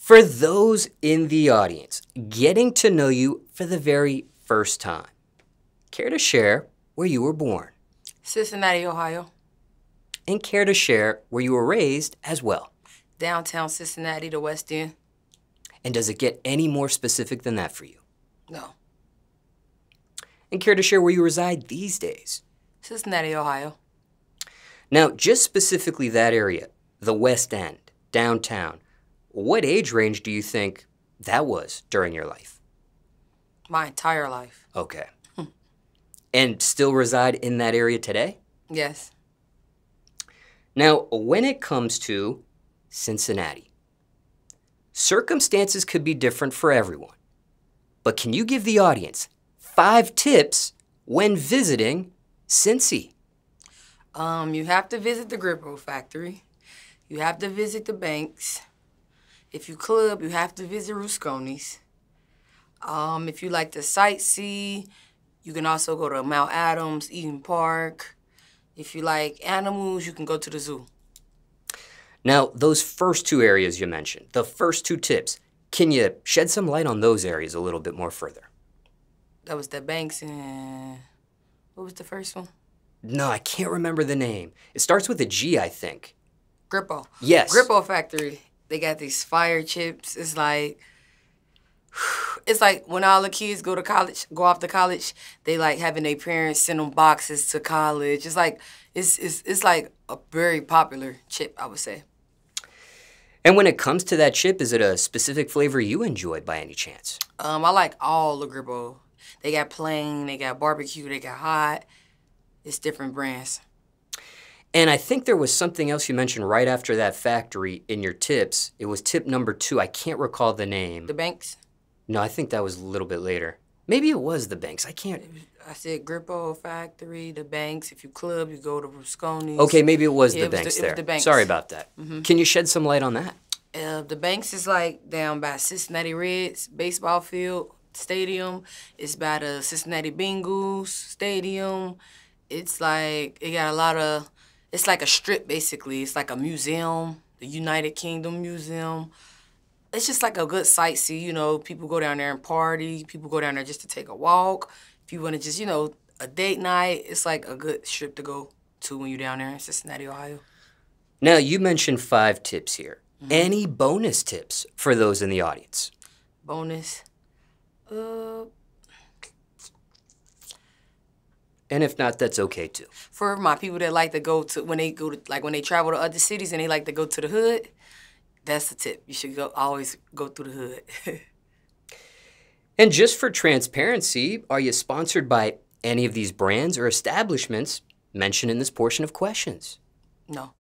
For those in the audience getting to know you for the very first time, care to share where you were born? Cincinnati, Ohio. And care to share where you were raised as well? Downtown Cincinnati, the West End. And does it get any more specific than that for you? No. And care to share where you reside these days? Cincinnati, Ohio. Now, just specifically that area, the West End, downtown, what age range do you think that was during your life? My entire life. Okay. And still reside in that area today? Yes. Now, when it comes to Cincinnati, circumstances could be different for everyone. But can you give the audience 5 tips when visiting Cincy? You have to visit the Grippo factory. You have to visit the banks. If you club, you have to visit Rusconi's. If you like to sightsee, you can also go to Mount Adams, Eden Park. If you like animals, you can go to the zoo. Now, those first 2 areas you mentioned, the first 2 tips, can you shed some light on those areas a little bit more further? That was the banks and... what was the first one? No, I can't remember the name. It starts with a G, I think. Grippo. Yes. Grippo factory. They got these fire chips. It's like when all the kids go off to college, they like having their parents send them boxes to college. It's like a very popular chip, I would say. And when it comes to that chip, is it a specific flavor you enjoyed by any chance? I like all the Grippo. They got plain, they got barbecue, they got hot. It's different brands. And I think there was something else you mentioned right after that factory in your tips. It was tip number 2. I can't recall the name. The banks? No, I think that was a little bit later. Maybe it was the banks. I can't. I said Grippo factory, the banks. If you club, you go to Rusconi's. Okay, maybe it was the it banks there. It was the banks. Sorry about that. Can you shed some light on that? The banks is like down by Cincinnati Reds baseball field stadium. It's by the Cincinnati Bengals stadium. It's like it got a lot of. It's like a strip, basically. It's like a museum, the United Kingdom Museum. It's just like a good sightsee, you know. People go down there and party. People go down there just to take a walk. If you want to just, you know, a date night, it's like a good strip to go to when you're down there in Cincinnati, Ohio. Now, you mentioned 5 tips here. Any bonus tips for those in the audience? Bonus? And if not, that's okay too. For my people that like to go to, when they travel to other cities and they like to go to the hood, that's the tip. You should always go through the hood. And just for transparency, are you sponsored by any of these brands or establishments mentioned in this portion of questions? No.